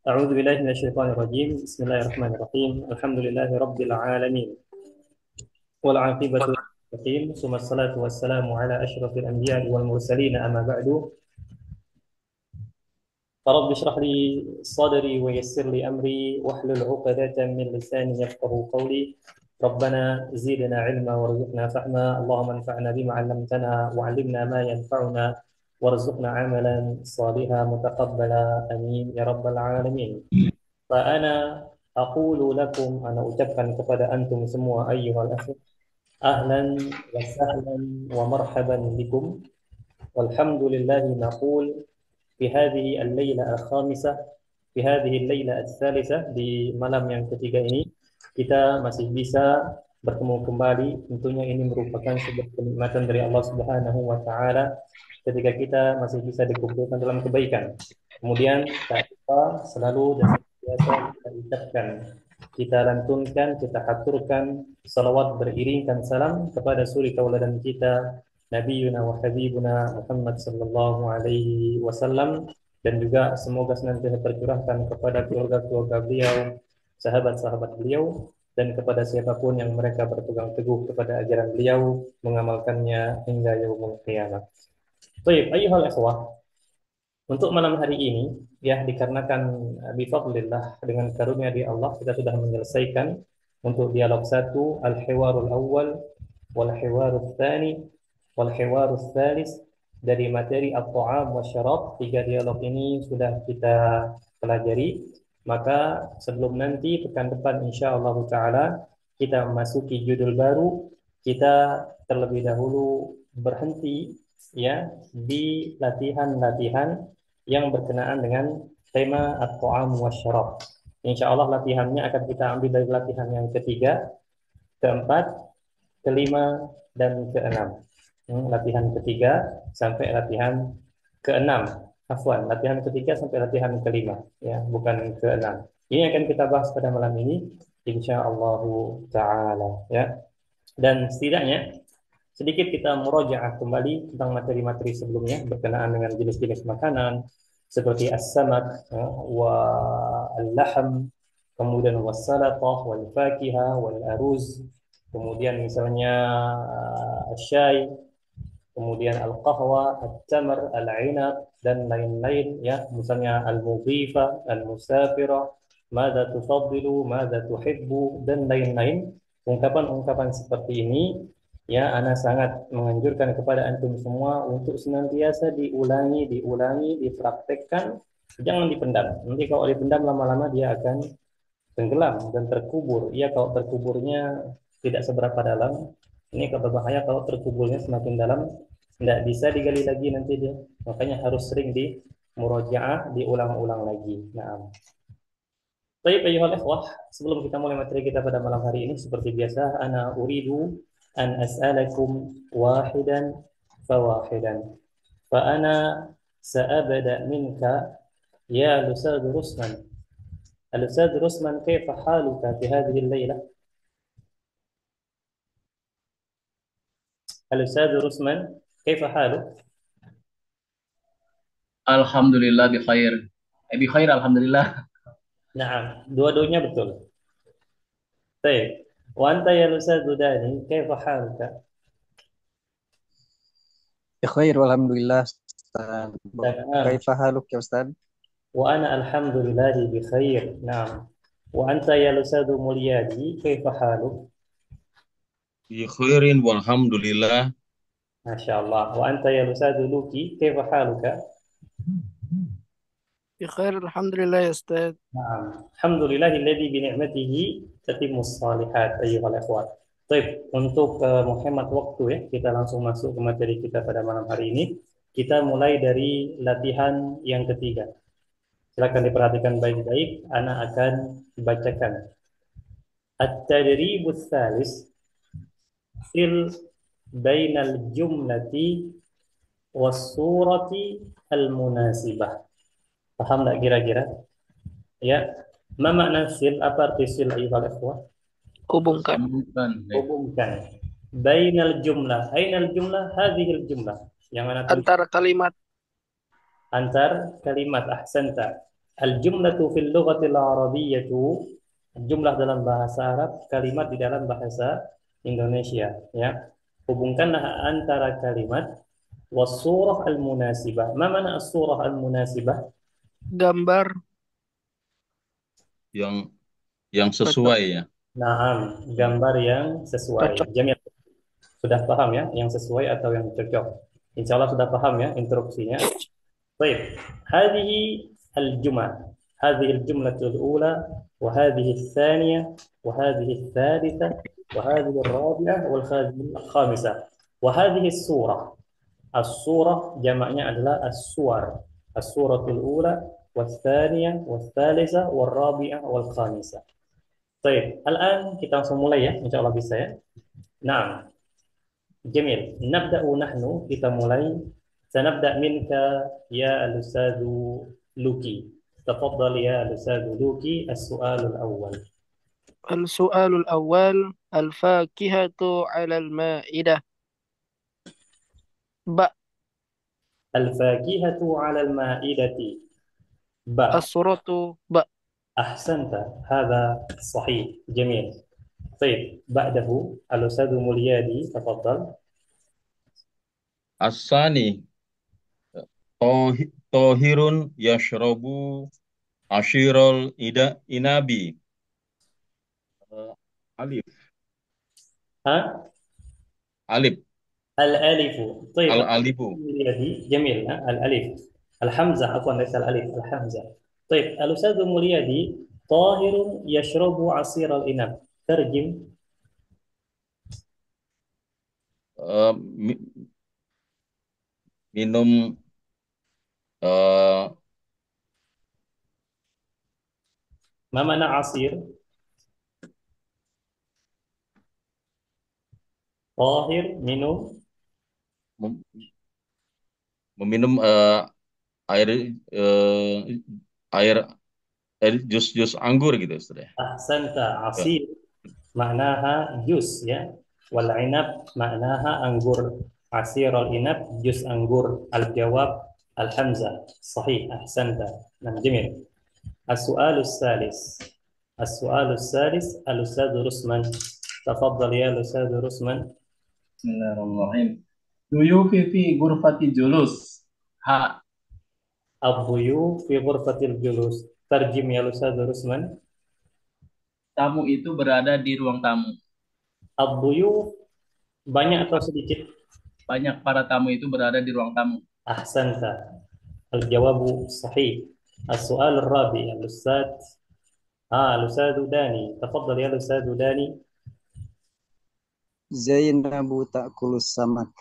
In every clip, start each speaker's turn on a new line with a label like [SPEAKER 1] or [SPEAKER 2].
[SPEAKER 1] أعوذ بالله من الشيطان الرجيم. بسم الله الرحمن الرحيم. الحمد لله رب العالمين والعاقبة للمتقين ثم الصلاة والسلام على أشرف الأنبياء والمرسلين أما بعد. فرب اشرح لي صدري ويسر لي أمري واحلل عقدة من لساني يفقه قولي. ربنا زدنا علما وارزقنا فهما، اللهم انفعنا بما علمتنا وعلمنا ما ينفعنا وارزقنا عملا صالحا متقبلا، آمين يا رب العالمين. Fa'ana aqulu lakum, ana ucapkan kepada antum semua, ayyuhal akh, ahlan wa sahlan wa marhaban bikum, walhamdulillahi naqul fi hadhihi al-laila al-khamisah, fi hadhihi al-laila al-thalithah, di malam yang ketiga ini kita masih bisa bertemu kembali. Tentunya ini merupakan sebuah kenikmatan dari Allah Subhanahu wa taala ketika kita masih bisa dikumpulkan dalam kebaikan. Kemudian tak lupa selalu dan biasa kita ucapkan, kita lantunkan, kita haturkan salawat beriringkan salam kepada suri tauladan kita Nabiuna wa Habibuna Muhammad sallallahu alaihi wasallam, dan juga semoga senantiasa tercurahkan kepada keluarga-keluarga beliau, sahabat-sahabat beliau, dan kepada siapapun yang mereka berpegang teguh kepada ajaran beliau, mengamalkannya hingga yaumul qiyamah. Baik, ayyuhal ikhwah, untuk malam hari ini, ya dikarenakan bifadlillah, dengan karunia di Allah, kita sudah menyelesaikan untuk dialog satu, al-hiwarul awal, wal hiwarul tsani, wal hiwarul tsalis, dari materi at-ta'am wa syarab. Tiga dialog ini sudah kita pelajari. Maka sebelum nanti pekan depan insyaallah taala kita memasuki judul baru, kita terlebih dahulu berhenti ya di latihan-latihan yang berkenaan dengan tema at-ta'am wasyarab. Insya Allah latihannya akan kita ambil dari latihan yang ketiga, keempat, kelima, dan keenam. Latihan ketiga sampai latihan keenam. Afwan, latihan ketiga sampai latihan kelima, ya, bukan keenam. Ini akan kita bahas pada malam ini, insya Allah taala, ya. Dan setidaknya sedikit kita murojaah kembali tentang materi-materi sebelumnya berkenaan dengan jenis-jenis makanan seperti as-samak, wa al-lahm, kemudian was-salatah wal fakihah wal aruz, kemudian misalnya syai, kemudian al-qahwa, at-tamr, al-inab, dan lain-lain, ya, misalnya al-mudhifa, al-musafira, madza tufaddilu, madza tuhibbu, dan lain-lain. Ungkapan-ungkapan seperti ini, ya, ana sangat menganjurkan kepada antum semua untuk senantiasa diulangi, dipraktekkan, jangan dipendam. Nanti kalau dipendam lama-lama dia akan tenggelam dan terkubur. Ya, kalau terkuburnya tidak seberapa dalam. Ini berbahaya kalau terkuburnya semakin dalam, tidak bisa digali lagi nanti dia. Makanya harus sering di murojaah, diulang-ulang lagi. Nah, baik ayuhal ikhwah, sebelum kita mulai materi kita pada malam hari ini, seperti biasa, ana uridu an as'alakum wahidan fawahidan. Fa ana sa'abda minka ya Ustaz Rusman. Al-Ustaz Rusman, kaifa haluka fi hadhihi al-laila? Al-Ustaz Rusman, kaifa haluk?
[SPEAKER 2] Alhamdulillah bi khair. Bi khair alhamdulillah.
[SPEAKER 1] Naam, dua-duanya betul. Baik. Wa anta ya Ustaz Dani, kaifa haluka?
[SPEAKER 3] Bikhair walhamdulillah Ustaz.
[SPEAKER 1] Naam.
[SPEAKER 3] Kaifa haluk ya Ustaz?
[SPEAKER 1] Wa ana alhamdulillahi bi khair. Naam. Wa anta ya Ustaz Mulyadi, kaifa haluk?
[SPEAKER 4] Bi khairin walhamdulillah.
[SPEAKER 1] Masya Allah. Wa anta ya Ustaz Luki, kaifa haluka?
[SPEAKER 5] بخير الحمد لله يا أستاذ.
[SPEAKER 1] Naam. Alhamdulillahilladzi bi ni'matihi tatimmus shalihat, ayyuhal ikhwat. Baik, untuk menghemat waktu, ya, kita langsung masuk ke materi kita pada malam hari ini. Kita mulai dari latihan yang ketiga. Silakan diperhatikan baik-baik. Ana akan bacakan. At-tadribus tsalis fil bainal jumlati was surati al-munasibah. Paham tak kira-kira? Ya. Ma makna sil? Apa arti sil ayuhal ikhwah?
[SPEAKER 5] Hubungkan.
[SPEAKER 4] Bukan.
[SPEAKER 1] Hubungkan. Bainal jumlah. Ainal jumlah? Hadhil jumlah. Yang mana tulis
[SPEAKER 5] Antara kalimat.
[SPEAKER 1] antar kalimat. Ahsanta. Al-jumlatu fil lughatil arabiyyatu, jumlah dalam bahasa Arab, kalimat di dalam bahasa Indonesia, ya. Hubungkanlah antara kalimat was-surah al-munasibah. Ma mana as-surah al-munasibah?
[SPEAKER 5] Gambar
[SPEAKER 4] Yang yang
[SPEAKER 5] cocok.
[SPEAKER 4] sesuai ya.
[SPEAKER 1] Naam, gambar yang sesuai.
[SPEAKER 5] Cocok.
[SPEAKER 1] Jamil. Sudah paham ya, yang sesuai atau yang cocok? Insya Allah sudah paham ya instruksinya. Baik, hadhihi al-jumlah. هذه الجملة الأولى وهذه الثانية وهذه الثالثة وهذه الرابعة وهذه الخامسة وهذه السورة. السورة جمعnya adalah السور. السورة الأولى والثانية والثالثة والرابعة والخامسة. طيب, الآن kita langsung mulai ya, insya Allah bisa ya. Nah, جميل. نبدأ نحن kita mulai. سنبدأ منك يا الأستاذ لوكي. تفضل يا الأستاذ لوكي السؤال الأول.
[SPEAKER 5] السؤال الأول الفاكهة على المائدة. ب.
[SPEAKER 1] الفاكهة على المائدة. ب.
[SPEAKER 5] السورة ب.
[SPEAKER 1] أحسنت، هذا صحيح. جميل. طيب، بعده الأستاذ مليادي، تفضل.
[SPEAKER 4] Asani tohirun yashrabu ashirul inabi. Alif.
[SPEAKER 1] ها؟
[SPEAKER 4] Alif.
[SPEAKER 1] الألف. طيب،
[SPEAKER 4] Al-alifu.
[SPEAKER 1] مليادي. جميل. الألف. الحمزة، عفوا، ليس الألف، الحمزة. طيب، الأستاذ مليادي، طاهر يشرب عصير الإنب، ترجم.
[SPEAKER 4] Minum eh,
[SPEAKER 1] ما معنى عصير؟ طاهر minum.
[SPEAKER 4] mem- meminum air air air jus anggur gitu Ustaz ya.
[SPEAKER 1] أحسنت.
[SPEAKER 4] Ya.
[SPEAKER 1] عصير معناها jus ya. والعنب معناها anggur. عصير العنب jus anggur. الجواب الحمزة. صحيح، أحسنت. نعم، جميل. السؤال الثالث. السؤال الثالث الأستاذ رسمان، تفضل يا الأستاذ رسمان.
[SPEAKER 2] Bismillahirrahmanirrahim. Duyufi fi ghurfati julus. Ha.
[SPEAKER 1] الضيوف في غرفة الجلوس، ترجم يا الأستاذ رسمان.
[SPEAKER 2] Tamu itu berada di ruang tamu.
[SPEAKER 1] الضيوف banyak atau sedikit?
[SPEAKER 2] Banyak para tamu itu berada di ruang tamu.
[SPEAKER 1] أحسنت، الجواب صحيح. السؤال الرابع الأستاذ الأستاذ داني، تفضل يا الأستاذ داني.
[SPEAKER 3] Zainabu ta'kulus samak.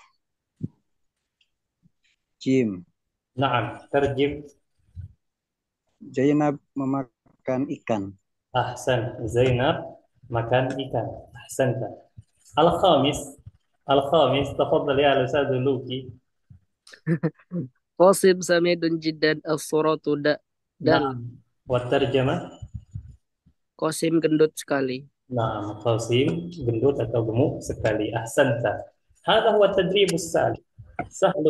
[SPEAKER 3] Jim.
[SPEAKER 1] نعم، ترجم.
[SPEAKER 3] Zainab memakan ikan.
[SPEAKER 1] أحسن، زينب makan ikan. أحسنت. الخامس. الخامس، تفضل يا الأستاذ لوكي.
[SPEAKER 5] قاسم سميد جدا. السورة د. دال.
[SPEAKER 1] نعم، والترجمة.
[SPEAKER 5] Qasim gendut sekali.
[SPEAKER 1] نعم، قاسم gendut atau gemuk sekali. أحسنت. هذا هو التدريب السهل. سهل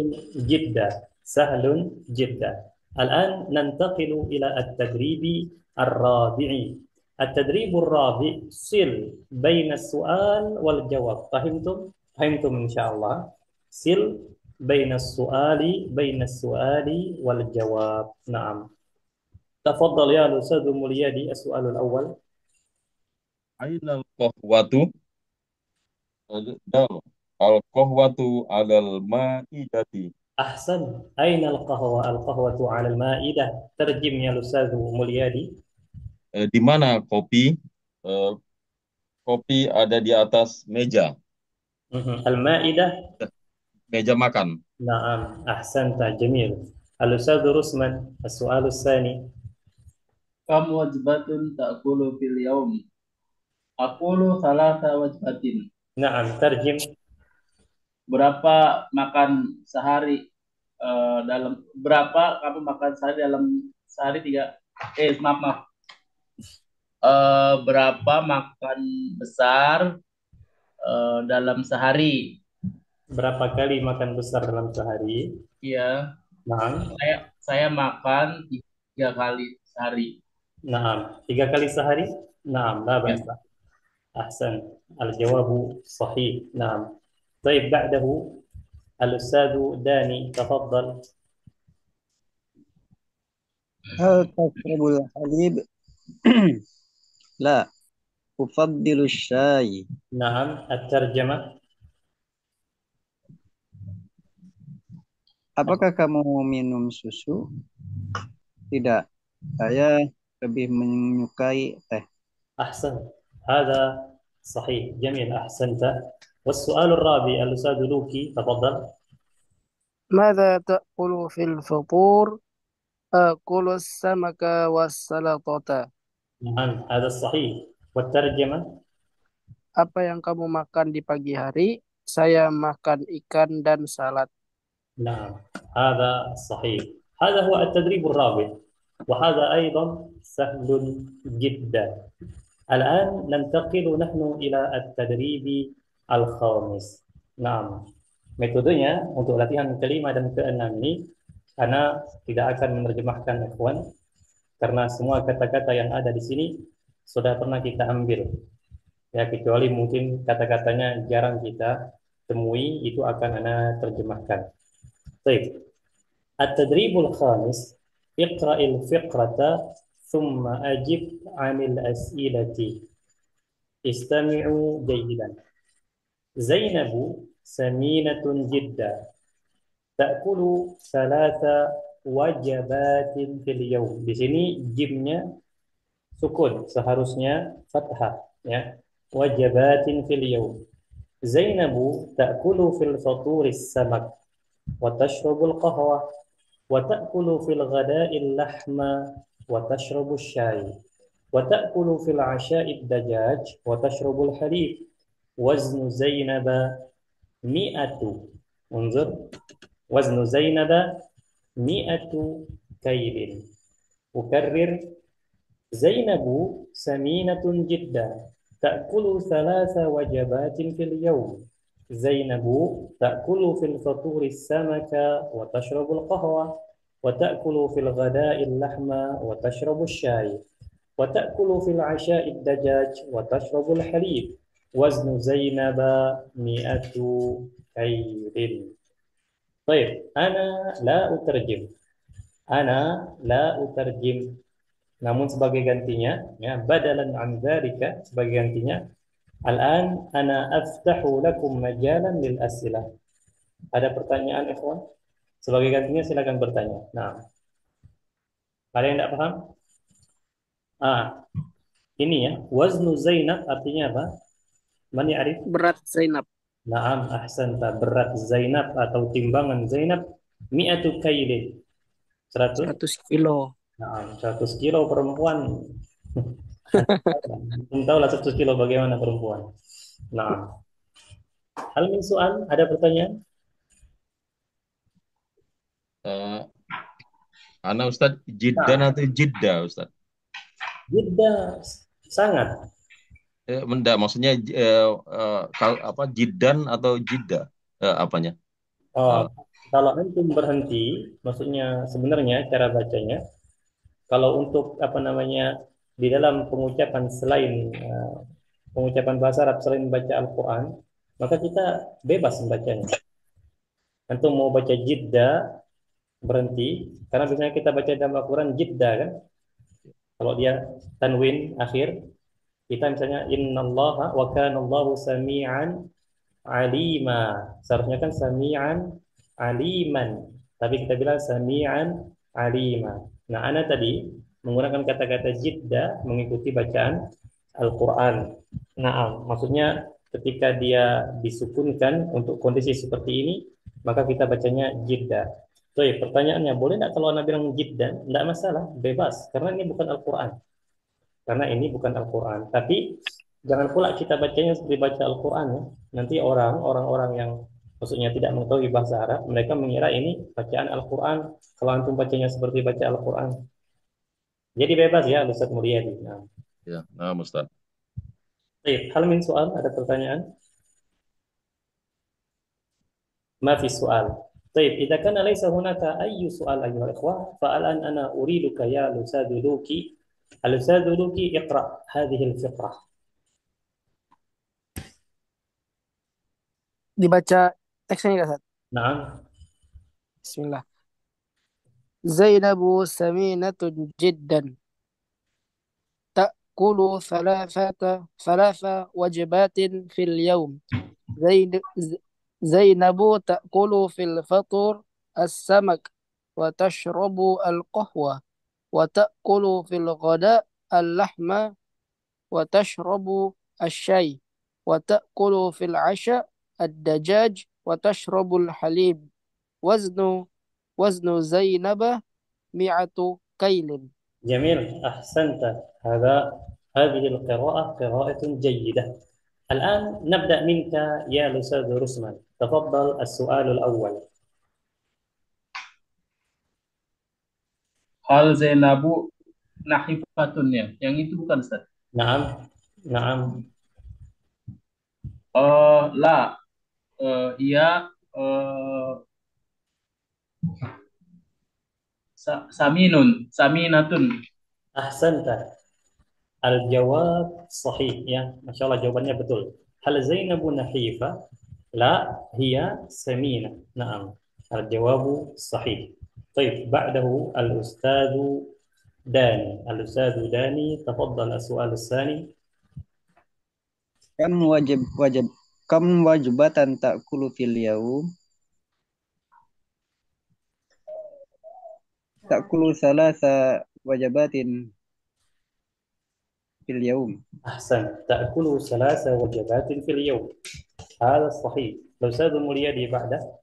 [SPEAKER 1] جدا، سهل جدا. الآن ننتقل إلى التدريب الرابع. التدريب الرابع، صل بين السؤال والجواب. فهمتم؟ فهمتم إن شاء الله. صل بين السؤال والجواب. نعم، تفضل يا الأستاذ مليادي السؤال الأول.
[SPEAKER 4] Ainal qahwatu dal al-qahwatu alal ma'idati.
[SPEAKER 1] أحسن. أين القهوة؟ القهوة على المائدة. ترجم يا الأستاذ مليادي.
[SPEAKER 4] Di mana kopi eh, kopi ada di atas meja
[SPEAKER 1] المائدة.
[SPEAKER 4] meja makan.
[SPEAKER 1] نعم، أحسنت، جميل. الأستاذ رسما السؤال الثاني.
[SPEAKER 2] Kam wajbatun ta'kulu fil yaum. Aqulu salasa wajbatin.
[SPEAKER 1] نعم، ترجم.
[SPEAKER 2] Berapa makan sehari berapa kamu makan sehari dalam sehari tiga maaf maaf. Berapa makan besar dalam sehari?
[SPEAKER 1] Berapa kali makan besar dalam sehari?
[SPEAKER 2] Iya,
[SPEAKER 1] نعم.
[SPEAKER 2] saya makan 3 kali sehari.
[SPEAKER 1] Naam. 3 kali sehari? Naam, la
[SPEAKER 2] Ya.
[SPEAKER 1] ba'sa. Ahsan. Al-jawabu sahih. Naam. طيب بعده الأستاذ داني تفضل.
[SPEAKER 3] هل تشرب الحليب؟ لا، أفضل الشاي.
[SPEAKER 1] نعم. الترجمة.
[SPEAKER 3] Apakah kamu minum susu? Tidak, saya lebih menyukai teh.
[SPEAKER 1] أحسن. هذا صحيح. جميل. أحسنت. والسؤال الرابع الأستاذ لوكي تفضل.
[SPEAKER 5] ماذا تأكل في الفطور؟ آكل السمك والسلطة.
[SPEAKER 1] نعم هذا الصحيح. والترجمة.
[SPEAKER 5] Apa yang kamu makan di pagi hari? Saya makan ikan dan salad.
[SPEAKER 1] نعم هذا صحيح. هذا هو التدريب الرابع وهذا أيضا سهل جدا. الآن ننتقل نحن إلى التدريب الخامس. نعم. Metodenya untuk latihan kelima dan keenam ini, Ana tidak akan menerjemahkan ikhwan karena semua kata-kata yang ada di sini sudah pernah kita ambil. Ya, kecuali mungkin kata-katanya jarang kita temui, itu akan Ana terjemahkan. Baik. التدريب الخامس اقرأ الفقرة ثم أجب عن الأسئلة. استمعوا جيدا. زينب سمينة جدا تأكل 3 وجبات في اليوم. Di sini jimnya sukun, seharusnya fathah ya. Wajabatin fil yawm. Zainabu ta'kulu fil faturi samak wa tashrabul qahwa wa ta'kulu fil ghada'i lahma wa tashrabul syai wa ta'kulu fil 'asha'i dajaj wa tashrabul halib. Waznu Zainaba mi'atu. Unzur. Waznu Zainaba mi'atu kailin. Ukarrir. Zainabu saminatun jidda ta'kulu 3 وجبات في اليوم. Zainabu ta'kulu fil faturi samaka wa tashrabul qahwa wa ta'kulu fil ghada'i lahma wa tashrabul syai wa ta'kulu fil 'asha'i dajaj wa tashrabul halib. Waznu Zainaba mi'atu kailin. Baik, ana la utarjim. Ana la utarjim. Namun sebagai gantinya, ya, badalan an dzalika, sebagai gantinya, al-an ana aftahu lakum majalan lil as'ilah. Ada pertanyaan, ikhwan? Sebagai gantinya silakan bertanya. Nah, ada yang tidak paham? Ini ya, waznu Zainab artinya apa? Man ya'rif?
[SPEAKER 5] Berat Zainab.
[SPEAKER 1] Naam, ahsanta. Berat Zainab atau timbangan Zainab mi'atu kailin. 100?
[SPEAKER 5] 100 kilo.
[SPEAKER 1] Naam, 100 kilo perempuan. Belum tahu lah 100 kilo bagaimana perempuan. Nah, hal min soal, ada pertanyaan?
[SPEAKER 4] Eh, Ana Ustadz, Jiddan atau Jiddah Ustadz?
[SPEAKER 1] Jiddah sangat.
[SPEAKER 4] Enggak, maksudnya apa Jiddan atau Jiddah? Apanya?
[SPEAKER 1] Oh, kalau antum berhenti, maksudnya sebenarnya cara bacanya, kalau untuk apa namanya di dalam pengucapan selain pengucapan bahasa Arab selain baca Al-Quran, maka kita bebas membacanya. Antum mau baca Jiddah berhenti, karena biasanya kita baca dalam Al-Quran Jiddah kan. Kalau dia tanwin akhir, kita misalnya innallaha wa kanallahu sami'an alima. Seharusnya kan sami'an aliman. Tapi kita bilang sami'an alima. Nah, ana tadi menggunakan kata-kata jidda mengikuti bacaan Al-Quran. Nah, maksudnya ketika dia disukunkan untuk kondisi seperti ini, maka kita bacanya jidda. Baik, pertanyaannya, boleh nggak kalau ana bilang jidda? Nggak masalah, bebas. Karena ini bukan Al-Quran. Karena ini bukan Al-Quran. Tapi jangan pula kita bacanya seperti baca Al-Quran ya. Nanti orang-orang yang maksudnya tidak mengetahui bahasa Arab, mereka mengira ini bacaan Al-Quran. Kalau antum bacanya seperti baca Al-Quran. Jadi bebas ya, Ustaz Mulyadi. Nah.
[SPEAKER 4] Ya, nah Ustadz.
[SPEAKER 1] Baik, hal min soal, ada pertanyaan? Mafi soal. طيب إذا كان ليس هناك أي سؤال أيها الإخوة فالآن أنا أريدك يا الأستاذ لوكي الأستاذ لوكي اقرأ هذه الفقرة.
[SPEAKER 5] Dibaca teksnya nggak, Ustaz?
[SPEAKER 1] نعم.
[SPEAKER 5] Bismillah. Zainabu saminatun jiddan. تأكل ثلاث وجبات في اليوم. زينب تأكل في الفطر السمك وتشرب القهوة وتأكل في الغداء اللحم وتشرب الشاي وتأكل في العشاء الدجاج وتشرب الحليب. وزن زينب 100 كيل.
[SPEAKER 1] جميل، أحسنت. هذه القراءة قراءة جيدة. الآن نبدأ منك يا الأستاذ رسمان، تفضل السؤال الأول.
[SPEAKER 2] Hal Zainabu nahifatun ya. Yang itu bukan Ustaz.
[SPEAKER 1] نعم نعم.
[SPEAKER 2] La. Ia saminatun.
[SPEAKER 1] أحسنت، الجواب صحيح يا ما شاء الله، jawabannya betul. هل زينب نحيفة؟ لا، هي سمينة. نعم، الجواب صحيح. طيب بعده الأستاذ داني تفضل السؤال الثاني.
[SPEAKER 3] Kam wajibatan ta'kulu fil yaum? Ta'kulu salasa wajibatin fil yaum.
[SPEAKER 1] أحسن، تأكل 3 وجبات في اليوم، هذا صحيح. الأستاذ المريدي بعده.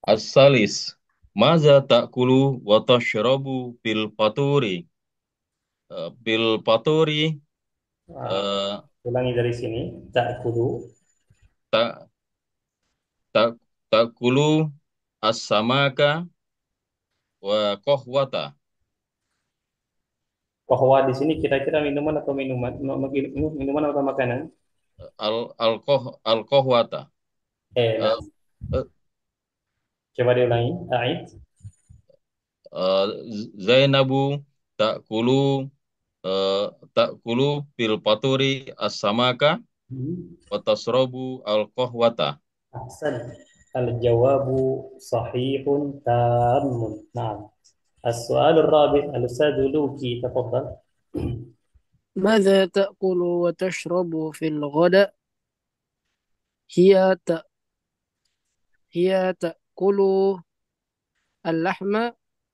[SPEAKER 4] As-salis. Maza ta'kulu wa tashrabu bil faturi? Bil faturi
[SPEAKER 1] Ulangi dari sini. Ta'kulu.
[SPEAKER 4] tak tak ta'kulu as-samaka wa qahwata.
[SPEAKER 1] Qahwa di sini kira-kira minuman atau minuman atau makanan?
[SPEAKER 4] Al-qahwata.
[SPEAKER 1] Nah.
[SPEAKER 4] Eh,
[SPEAKER 1] Coba diulangi. A'id.
[SPEAKER 4] Zainabu ta'kulu ta'kulu bil faturi as-samaka wa tasrabu al-qahwata.
[SPEAKER 1] Ahsan. Al-jawabu sahihun tamun. Nah. السؤال الرابع الأستاذ لوكي تفضل.
[SPEAKER 5] ماذا تأكل وتشرب في الغداء؟ هي ت... هي تأكل اللحم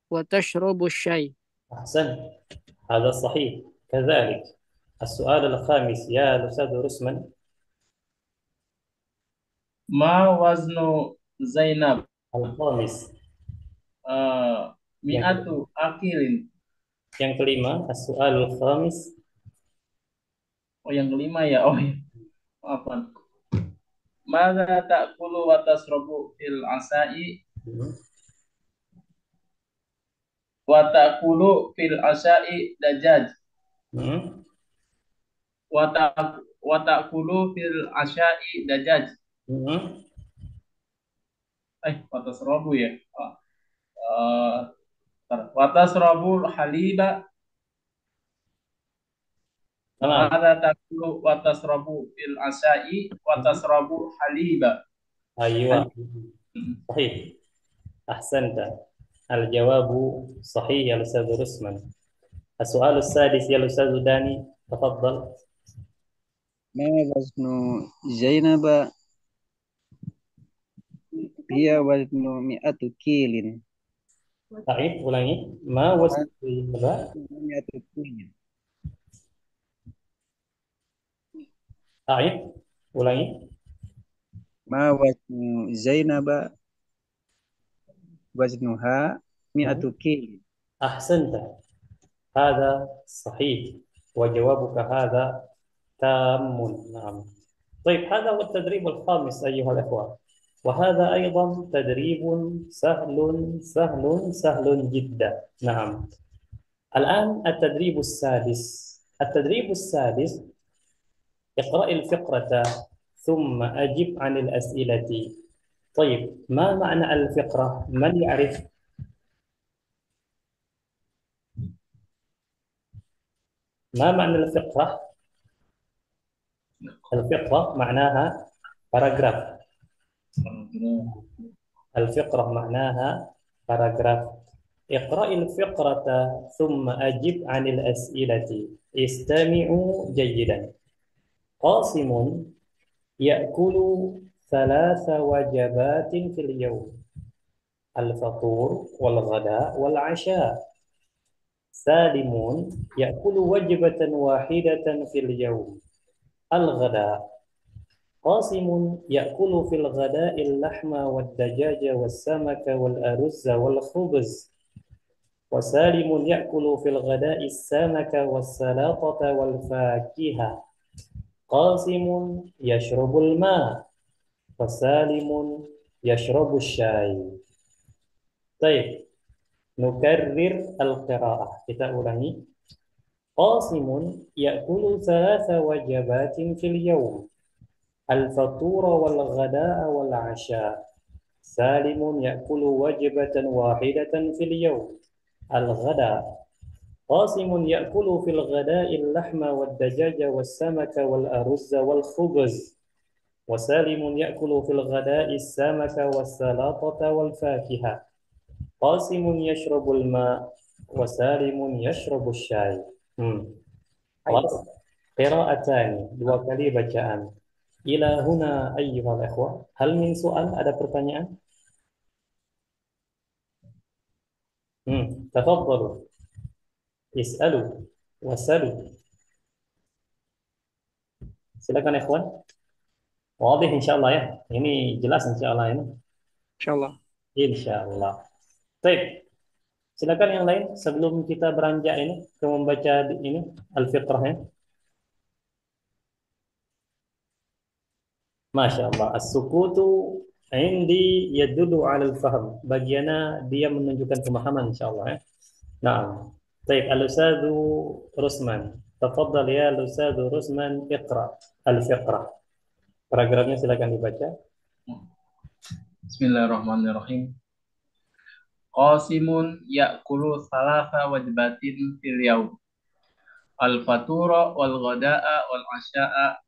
[SPEAKER 5] وتشرب الشاي.
[SPEAKER 1] أحسن، هذا صحيح كذلك. السؤال الخامس يا الأستاذ رسمن.
[SPEAKER 2] Ma waznu Zainab
[SPEAKER 1] الخامس.
[SPEAKER 2] mi'atu akilin.
[SPEAKER 1] Yang kelima, السؤال الخامس.
[SPEAKER 2] Oh, yang kelima ya. Oh ya. Maafkan. Mada ta'kulu wa tasrabu fil asai wa ta'kulu fil asai dajaj.
[SPEAKER 1] Hmm.
[SPEAKER 2] Wa ta'kulu fil asai dajaj.
[SPEAKER 1] Hmm.
[SPEAKER 2] Wa tasrabu ya. Wa tasrabu haliba.
[SPEAKER 1] Tamam.
[SPEAKER 2] Mada ta'kulu wa tasrabu fil asai wa tasrabu haliba.
[SPEAKER 1] أيوة صحيح، أحسنت، الجواب صحيح يا أستاذ رسمن. السؤال السادس يا أستاذ داني تفضل.
[SPEAKER 3] Ma waznu Zainaba? Hiya waznu 100 kilin.
[SPEAKER 1] أعيد ulangi. ما وزن النبات؟
[SPEAKER 3] 100 kilin.
[SPEAKER 1] أعيد ulangi.
[SPEAKER 3] Ma waznu Zainaba? Waznuha 100 kilin.
[SPEAKER 1] أحسنت، هذا صحيح وجوابك هذا تام. نعم. طيب هذا هو التدريب الخامس أيها الأخوة، وهذا أيضا تدريب سهل سهل سهل جدا. نعم. الآن التدريب السادس اقرأ الفقرة ثم أجب عن الأسئلة طيب ما معنى الفقرة؟ من يعرف؟ ما معنى الفقرة؟ الفقرة معناها باراجراف. الفقرة معناها باراجراف. اقرأ الفقرة ثم أجب عن الأسئلة. استمعوا جيدا. قاسم يأكل 3 وجبات في اليوم: الفطور والغداء والعشاء. سالم يأكل وجبة واحدة في اليوم: الغداء. قاسم يأكل في الغداء اللحم والدجاج والسمك والأرز والخبز. وسالم يأكل في الغداء السمك والسلطة والفاكهة. قاسم يشرب الماء وسالم يشرب الشاي. طيب نكرر القراءة. Kita ulangi. قاسم يأكل 3 وجبات في اليوم: الفطور والغداء والعشاء. سالم يأكل وجبة واحدة في اليوم: الغداء. قاسم يأكل في الغداء اللحم والدجاج والسمك والأرز والخبز. وسالم يأكل في الغداء السمك والسلطة والفاكهة. قاسم يشرب الماء وسالم يشرب الشاي. خلاص. قراءتان, 2 kali bacaan. Ila huna ayyuhal ikhwah. Hal min soal? Ada pertanyaan? Tafadhalu. Is'alu wasalu. Silakan ikhwan. Wadih insyaallah ya. Ini jelas insyaallah ini.
[SPEAKER 5] Insyaallah.
[SPEAKER 1] Insyaallah. Baik. Silakan yang lain sebelum kita beranjak ini ke membaca ini al-fiqrahnya. Masya Allah. As-sukutu indi yadullu 'ala al-fahm. Bagiana dia menunjukkan pemahaman insyaallah ya. Nah. Baik, al-Ustadzu Rusman. Tafadhal ya al-Ustadzu Rusman, iqra al-fiqrah. Paragrafnya silakan dibaca.
[SPEAKER 2] Bismillahirrahmanirrahim. Qasimun ya'kulu 3 wajbatin fil yawm: al-fatura wal ghada'a wal 'asya'a.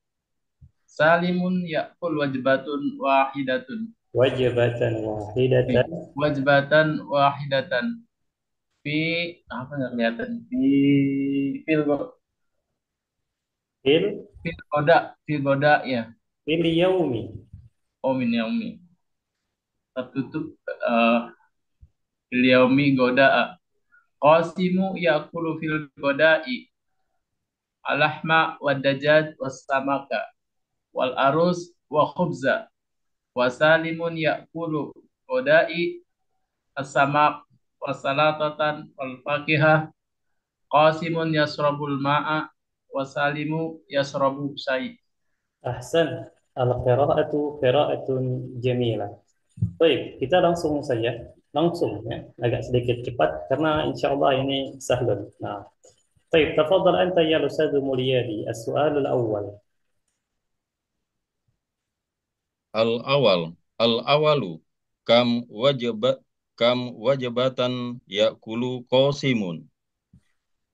[SPEAKER 2] Salimun ya'kul wajbatun wahidatun.
[SPEAKER 1] Wajibatan wahidatan.
[SPEAKER 2] Wajbatan wahidatan. Fi apa nggak kelihatan? Fil
[SPEAKER 1] Fil
[SPEAKER 2] fil goda ya.
[SPEAKER 1] fil yaumi.
[SPEAKER 2] Oh min yaumi. Tertutup fil yaumi goda. Qasimu ya'kulu fil goda'i alahma wad dajaj was samaka wal aruz wa khubza. Wa salimun ya'kulu goda'i as-samak wasalatatan wal fakihah. Qasimun yasrabul ma'a wasalimu yasrabu syai.
[SPEAKER 1] Ahsan. Al-qira'atu qira'atun jamilah. Baik, kita langsung saja. Langsung ya. Agak sedikit cepat karena insyaallah ini sahlun. Nah. طيب تفضل أنت يا الأستاذ موليادي. السؤال الأول.
[SPEAKER 4] Al-awalu kam wajibatan yakulu qasimun.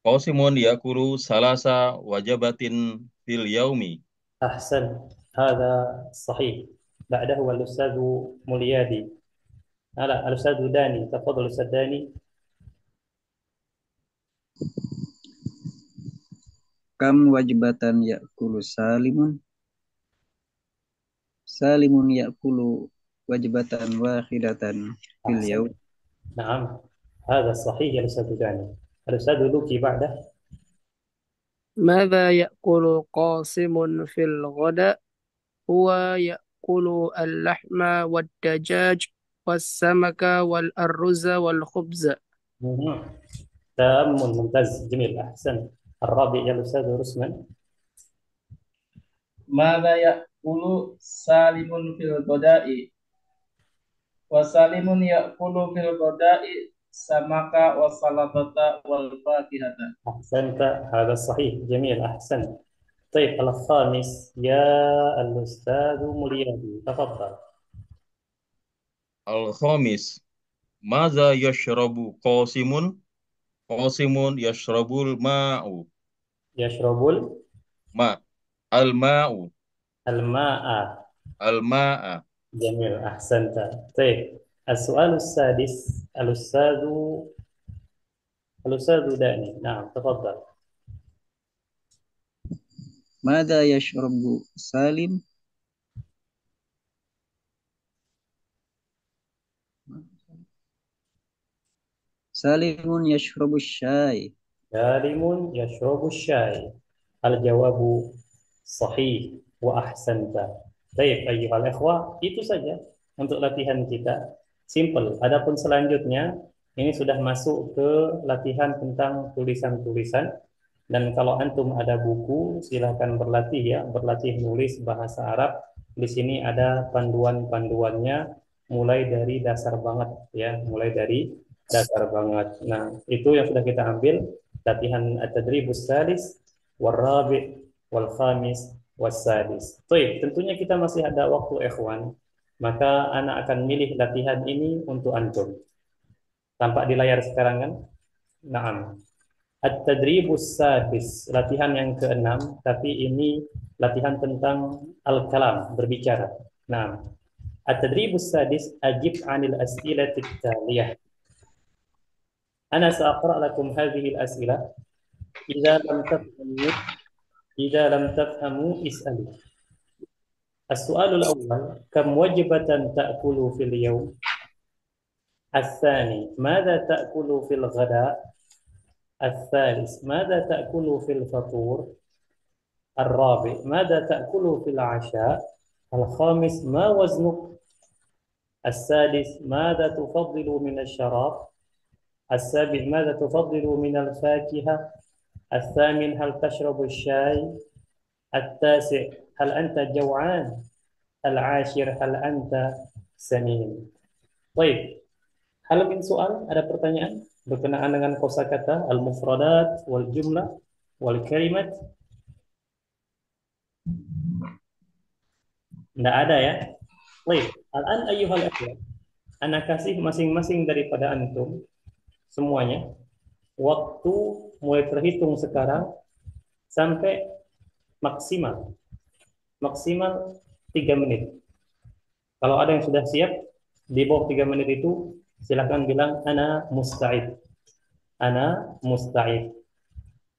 [SPEAKER 4] Qasimun yakulu salasa wajabatin fil yaumi.
[SPEAKER 1] أحسن. هذا صحيح. بعده هو الأستاذ موليادي. لا، الأستاذ داني. تفضل أستاذ داني.
[SPEAKER 3] Kam wajibatan ya'kulu salimun? Salimun ya'kulu wajibatan wahidatan fil
[SPEAKER 1] أحسن.
[SPEAKER 3] yawm.
[SPEAKER 1] نعم، هذا صحيح يا الأستاذ داني. الأستاذ لوكي بعده.
[SPEAKER 5] ماذا يأكل قاسم في الغداء؟ هو يأكل اللحم والدجاج والسمك والأرز والخبز.
[SPEAKER 1] تأمل ممتاز جميل أحسن. الرابع يا الأستاذ رسما.
[SPEAKER 2] Mada ya'kulu salimun fil goda'i wa salimun ya'kulu fil goda'i samaka wa salatata wal fakihata.
[SPEAKER 1] أحسنت، هذا صحيح جميل أحسن. طيب الخامس يا الأستاذ موليادي تفضل.
[SPEAKER 4] Al-khamis. Maza yashrabu qasimun? Qasimun yashrabul ma'u.
[SPEAKER 1] Yashrabul
[SPEAKER 4] Ma. Al-ma'u.
[SPEAKER 1] al-ma'a.
[SPEAKER 4] Al-ma'a.
[SPEAKER 1] جميل أحسنت. طيب السؤال السادس الأستاذ داني، نعم تفضل.
[SPEAKER 3] ماذا يشرب سالم؟ سالم يشرب الشاي.
[SPEAKER 1] سالم يشرب الشاي. الجواب صحيح وأحسنت. Baik, ayyuhal ikhwah, itu saja untuk latihan kita. Simple. Adapun selanjutnya, ini sudah masuk ke latihan tentang tulisan-tulisan. Dan kalau antum ada buku, silahkan berlatih ya, berlatih nulis bahasa Arab. Di sini ada panduan-panduannya, mulai dari dasar banget ya, mulai dari dasar banget. Nah, itu yang sudah kita ambil latihan at-tadribus salis, warabi, wal khamis, wassadis. Baik, tentunya kita masih ada waktu ikhwan. Maka anak akan milih latihan ini untuk antum. Tampak di layar sekarang kan? Naam. At-tadribus sadis, latihan yang keenam, tapi ini latihan tentang al-kalam, berbicara. Nah, at-tadribus sadis, ajib 'anil as'ilati taliyah. Ana sa'aqra' lakum hadhihi al-as'ilah. Idza lam tafhamu, idza lam tafhamu is'alu. السؤال الأول: كم وجبة تأكل في اليوم؟ الثاني: ماذا تأكل في الغداء؟ الثالث: ماذا تأكل في الفطور؟ الرابع: ماذا تأكل في العشاء؟ الخامس: ما وزنك؟ السادس: ماذا تفضل من الشراب؟ السابع: ماذا تفضل من الفاكهة؟ الثامن: هل تشرب الشاي؟ التاسع: هل أنت جوعان؟ العاشر: هل أنت سمين؟ طيب، hal min soal, ada pertanyaan berkenaan dengan kosakata al-mufradat wal jumlah wal kalimat? Tidak ada ya. Baik, al-an ayyuhal ikhwan, ana kasih masing-masing daripada antum semuanya waktu mulai terhitung sekarang sampai maksimal maksimal 3 menit. Kalau ada yang sudah siap di bawah 3 menit itu silakan bilang ana musta'id. Ana musta'id.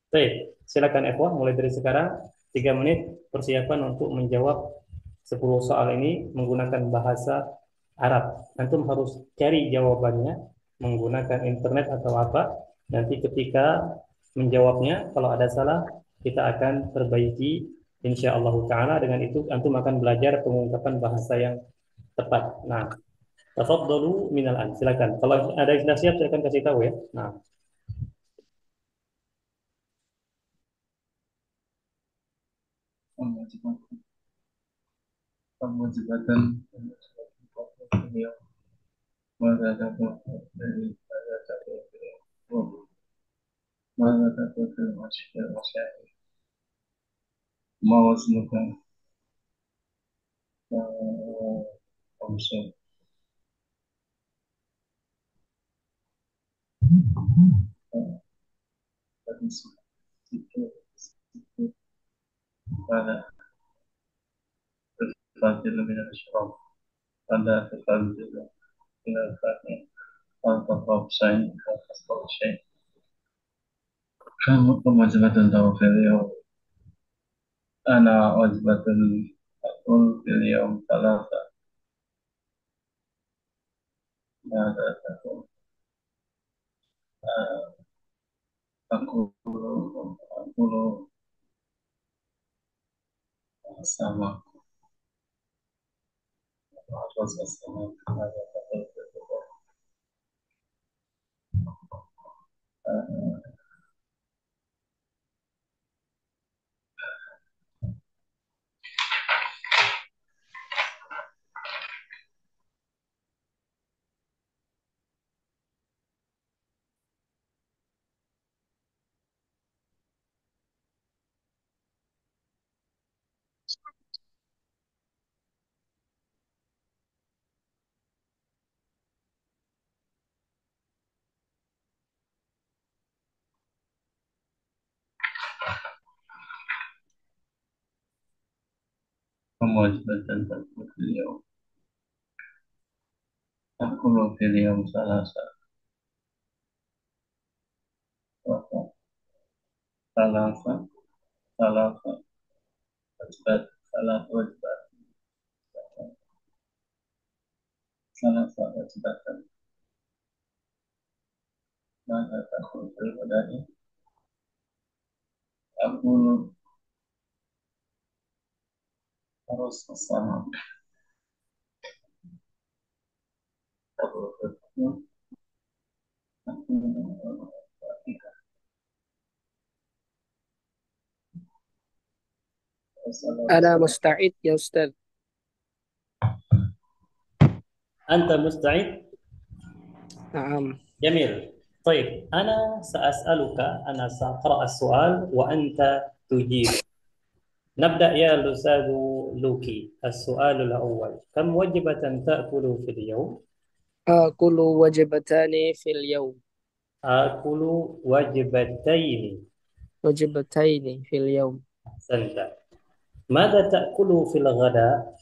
[SPEAKER 1] Baik, silakan ikhwah mulai dari sekarang 3 menit persiapan untuk menjawab 10 soal ini menggunakan bahasa Arab. Antum harus cari jawabannya menggunakan internet atau apa. Nanti ketika menjawabnya kalau ada salah kita akan perbaiki insyaallah taala. Dengan itu antum akan belajar pengungkapan bahasa yang tepat. Nah, tafadhalu minal an. Silakan. Kalau ada yang sudah siap silakan kasih tahu ya. Nah,
[SPEAKER 2] Pemujibatan beliau mengatakan dari mengatakan masyarakat mau semoga omset pada fadil min al-syarab pada fadil min al-fadil pada syai pada syai kamu pemujibatan tahu beliau ana wajibatan aqul beliau talata mada takul aku aku sama harus sama mada takul كم وجبة تأكل في اليوم؟ أكل في اليوم ثلاثة ثلاثة وجبات ثلاث وجبات ثلاث وجبات. ماذا تأكل في الغداء؟ أكل رز السمك. أكل في الفطور. أكل
[SPEAKER 5] أنا مستعد يا أستاذ.
[SPEAKER 1] أنت مستعد؟
[SPEAKER 5] نعم.
[SPEAKER 1] جميل. طيب أنا سأقرأ السؤال وأنت تجيب. نبدأ يا الأستاذ لوكي. السؤال الأول: كم وجبة تأكل في اليوم؟
[SPEAKER 5] آكل وجبتان في اليوم.
[SPEAKER 1] آكل وجبتين.
[SPEAKER 5] وجبتين في اليوم.
[SPEAKER 1] أحسنت. ماذا تأكل في الغداء؟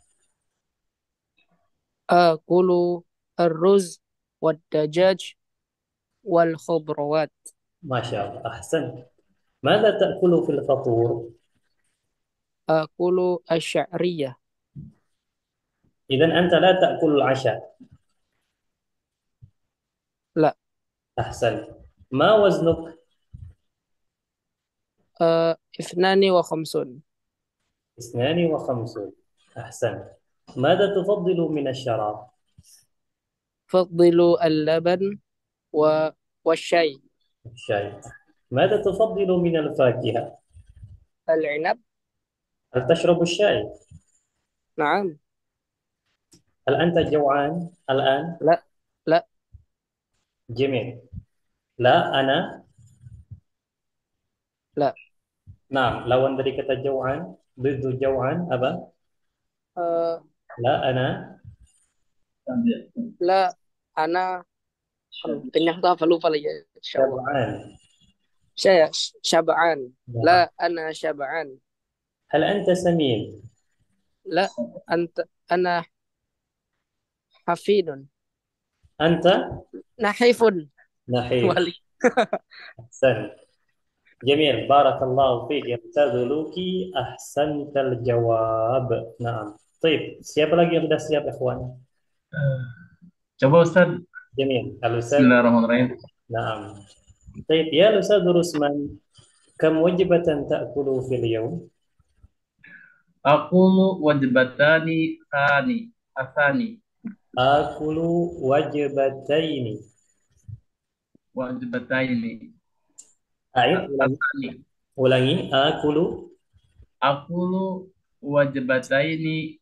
[SPEAKER 5] آكل الرز والدجاج والخضروات.
[SPEAKER 1] ما شاء الله، أحسنت. ماذا تأكل في الفطور؟
[SPEAKER 5] آكل الشعرية.
[SPEAKER 1] إذا أنت لا تأكل العشاء.
[SPEAKER 5] لا.
[SPEAKER 1] أحسنت. ما وزنك؟
[SPEAKER 5] 52.
[SPEAKER 1] 52. أحسنت. ماذا تفضل من الشراب؟
[SPEAKER 5] فضل اللبن والشاي.
[SPEAKER 1] الشاي. ماذا تفضل من الفاكهة؟
[SPEAKER 5] العنب.
[SPEAKER 1] هل تشرب الشاي؟
[SPEAKER 5] نعم.
[SPEAKER 1] هل أنت جوعان الآن؟
[SPEAKER 5] لا. لا.
[SPEAKER 1] جميل. لا أنا.
[SPEAKER 5] لا.
[SPEAKER 1] نعم، lawan dari kata jauhan, ضد جوعان apa?
[SPEAKER 5] آه
[SPEAKER 1] لا أنا.
[SPEAKER 5] لا. أنا kenyang tuh apa lupa lagi ya. Insya Allah.
[SPEAKER 1] شبعان.
[SPEAKER 5] Saya syaba'an.
[SPEAKER 1] نعم.
[SPEAKER 5] لا أنا شبعان.
[SPEAKER 1] هل أنت سمين؟
[SPEAKER 5] لا. أنا حفيد.
[SPEAKER 1] أنت
[SPEAKER 5] نحيف.
[SPEAKER 1] نحيف.
[SPEAKER 5] Wali.
[SPEAKER 1] أحسنت. جميل، بارك الله فيك يا أستاذ لوكي، أحسنت الجواب. نعم. طيب، siapa lagi yang sudah siap ikhwan?
[SPEAKER 2] Coba Ustaz.
[SPEAKER 1] جميل. الأستاذ.
[SPEAKER 2] Bismillahirrahmanirrahim.
[SPEAKER 1] نعم. طيب يا الأستاذ رسمان، كم وجبة تأكل في اليوم؟
[SPEAKER 2] Aqulu wajbatani asani.
[SPEAKER 1] آكل وجبتين.
[SPEAKER 2] Wajbataini
[SPEAKER 1] أعيد.
[SPEAKER 2] asani.
[SPEAKER 1] ulangi. آكل.
[SPEAKER 2] Aqulu wajbataini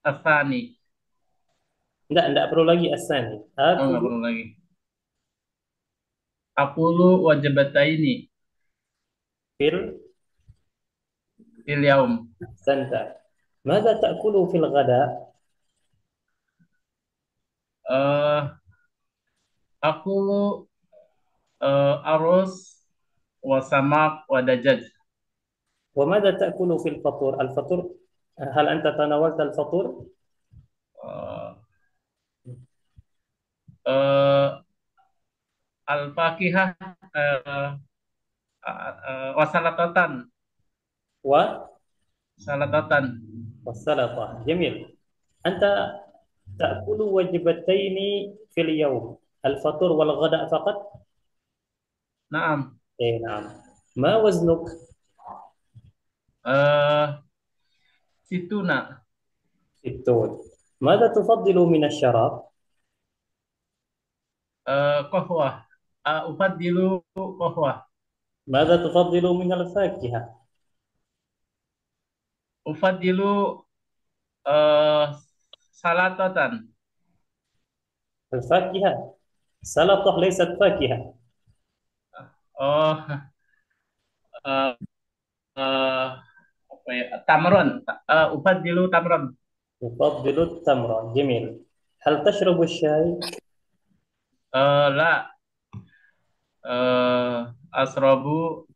[SPEAKER 2] asani.
[SPEAKER 1] Enggak perlu lagi asani.
[SPEAKER 2] Oh, nggak perlu lagi. Aqulu wajbataini
[SPEAKER 1] fil
[SPEAKER 2] fil yaum.
[SPEAKER 1] سنتا. ماذا تأكل في الغداء؟
[SPEAKER 2] Eh, aqulu arus wasamak wadajaj.
[SPEAKER 1] وماذا تأكل في الفطور؟ الفطور، هل أنت تناولت الفطور؟
[SPEAKER 2] Eh, eh, al-fakihah wasalatatan.
[SPEAKER 1] و
[SPEAKER 2] Salatatan.
[SPEAKER 1] والسلطة. جميل. أنت تأكل وجبتين في اليوم، الفطور والغداء فقط؟
[SPEAKER 2] Naam.
[SPEAKER 1] إيه نعم. ما وزنك؟
[SPEAKER 2] Eh, situna.
[SPEAKER 1] ستون. ماذا تفضل من الشراب؟
[SPEAKER 2] Qahwah. Ufaddilu qahwah.
[SPEAKER 1] ماذا تفضل من الفاكهة؟
[SPEAKER 2] Ufaddilu eh, salatatan.
[SPEAKER 1] الفاكهة. سلطة ليست فاكهة.
[SPEAKER 2] Oh, eh, eh, apa ya? Tamron. Ufaddilu tamron.
[SPEAKER 1] تفضل التمر. جميل. هل تشرب الشاي؟
[SPEAKER 2] La. Asrobu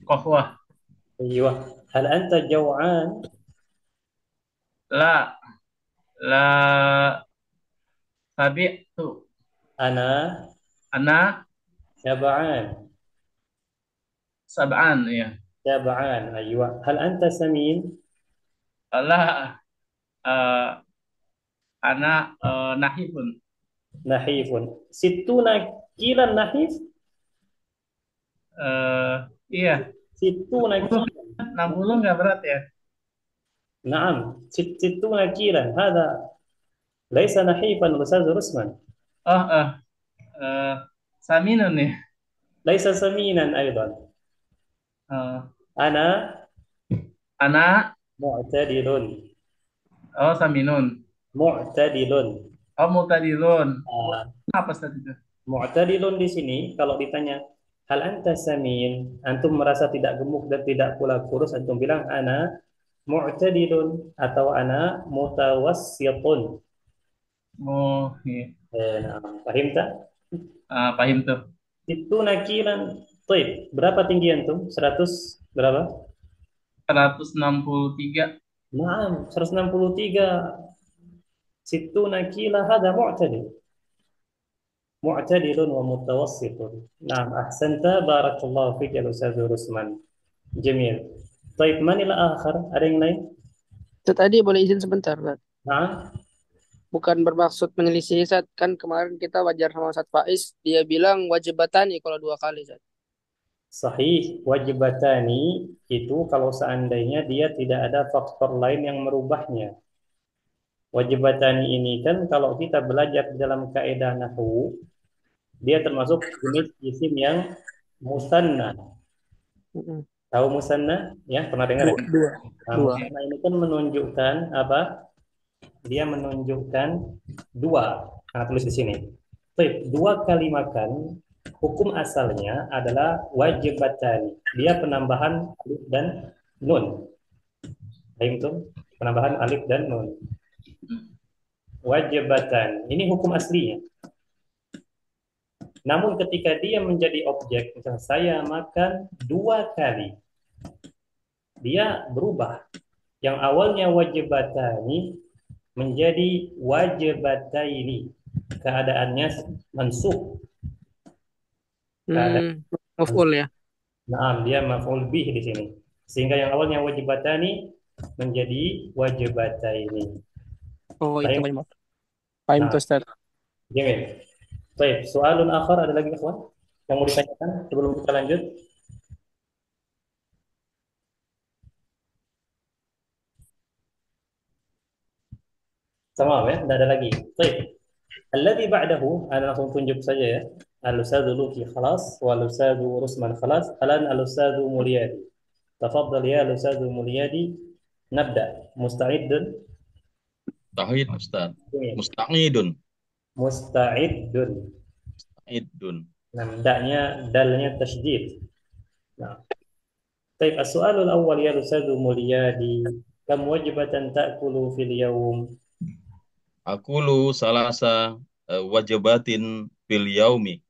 [SPEAKER 2] qahwah.
[SPEAKER 1] أيوة. هل أنت جوعان؟
[SPEAKER 2] La, la tabi'tu.
[SPEAKER 1] أنا
[SPEAKER 2] Ana
[SPEAKER 1] شبعان.
[SPEAKER 2] sab'an ya.
[SPEAKER 1] شبعان أيوة. هل أنت سمين؟
[SPEAKER 2] La, eh, ana nahifun.
[SPEAKER 1] نحيف. 60 كيلا نحيف.
[SPEAKER 2] Iya,
[SPEAKER 1] 60
[SPEAKER 2] 60,
[SPEAKER 1] كيلا.
[SPEAKER 2] 60 nggak berat ya?
[SPEAKER 1] نعم 60 كيلا. هذا ليس نحيفا أستاذ رسما.
[SPEAKER 2] Oh, eh, saminun nih.
[SPEAKER 1] ليس سمينا أيضا.
[SPEAKER 2] Eh,
[SPEAKER 1] أنا
[SPEAKER 2] Ana,
[SPEAKER 1] معتدل.
[SPEAKER 2] oh saminun.
[SPEAKER 1] معتدل.
[SPEAKER 2] Oh mutadilun.
[SPEAKER 1] آه،
[SPEAKER 2] Apa tadi itu?
[SPEAKER 1] Mu'tadilun di sini kalau ditanya hal anta samin, antum merasa tidak gemuk dan tidak pula kurus, antum bilang ana mu'tadilun atau ana mutawassitun.
[SPEAKER 2] Oh, iya.
[SPEAKER 1] Nah, paham tak?
[SPEAKER 2] Paham tuh.
[SPEAKER 1] Itu nakilan. Baik, berapa tinggi antum? 100 berapa?
[SPEAKER 2] 163.
[SPEAKER 1] Naam, 163. Situ nakila hada mu'tadil. Mu'tadilun wa mutawassitun. Naam, ahsanta barakallahu fik ya Ustaz Rusman. Jamil. Baik, manila akhar? Ada yang lain?
[SPEAKER 5] Itu tadi boleh izin sebentar, Ustaz.
[SPEAKER 1] Nah,
[SPEAKER 5] Bukan bermaksud menyelisih, Ustaz. Kan kemarin kita wajar sama Ustaz Faiz, dia bilang wajibatani kalau 2 kali, Ustaz.
[SPEAKER 1] sahih wajibatani itu kalau seandainya dia tidak ada faktor lain yang merubahnya. Wajibatani ini kan kalau kita belajar dalam kaidah nahwu, dia termasuk jenis isim yang musanna.
[SPEAKER 5] Mm-mm.
[SPEAKER 1] Tahu musanna? Ya, pernah dengar ya?
[SPEAKER 5] Dua.
[SPEAKER 1] Nah,
[SPEAKER 5] Dua.
[SPEAKER 1] musanna ini kan menunjukkan apa? Dia menunjukkan dua. Nah, tulis di sini. Baik, 2 kali makan hukum asalnya adalah wajibatani. Dia penambahan alif dan nun. Baik itu penambahan alif dan nun. Wajibatan. Ini hukum aslinya. Namun ketika dia menjadi objek, misalnya saya makan 2 kali, dia berubah. Yang awalnya wajibatani menjadi wajibataini. Keadaannya mansub. Keadaan
[SPEAKER 5] Maf'ul ya.
[SPEAKER 1] Nah, dia maf'ul bih di sini. Sehingga yang awalnya wajibatani menjadi wajibataini.
[SPEAKER 5] Oh, itu
[SPEAKER 1] Baik.
[SPEAKER 5] kan. Paham
[SPEAKER 1] Nah,
[SPEAKER 5] tuh, Ustaz.
[SPEAKER 1] Jamil. Baik, soalun akhar ada lagi ikhwan yang mau ditanyakan sebelum kita lanjut? Sama ya, tidak ada lagi. Baik. Alladhi ba'dahu, ana langsung tunjuk saja ya. Al-Ustadzu Luki khalas, wal-Ustadzu Rusman khalas, halan al-Ustadzu Mulyadi. Tafadhal ya al-Ustadzu Mulyadi. Nabda. Musta'idun?
[SPEAKER 4] Tauhid Ustaz.
[SPEAKER 1] Jamil.
[SPEAKER 4] Musta'idun.
[SPEAKER 1] Musta'idun.
[SPEAKER 4] Idun.
[SPEAKER 1] Nah, dalnya tasydid. Nah, طيب السؤال الأول يا أستاذ مليادي كم وجبة تأكل في اليوم؟
[SPEAKER 4] Akulu salasa wajibatin fil yaumi.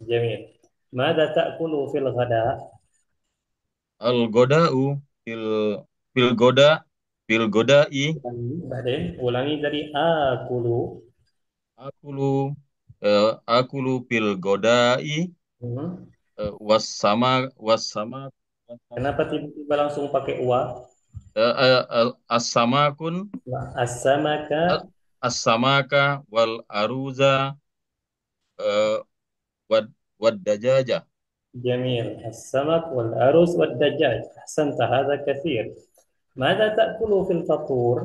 [SPEAKER 1] جميل. ماذا تأكل في الغداء؟
[SPEAKER 4] Al-goda'u fil fil goda fil godai
[SPEAKER 1] بعدين ulangi dari آكل.
[SPEAKER 4] akulu fil godai
[SPEAKER 1] Hmm.
[SPEAKER 4] was sama
[SPEAKER 1] Kenapa tiba-tiba langsung pakai wa?
[SPEAKER 4] as-samakun
[SPEAKER 1] As-samaka.
[SPEAKER 4] as-samaka wal aruza eh, wad wad dajaja.
[SPEAKER 1] جميل. السمك والأرز والدجاج. أحسنت هذا كثير. ماذا تأكل في الفطور؟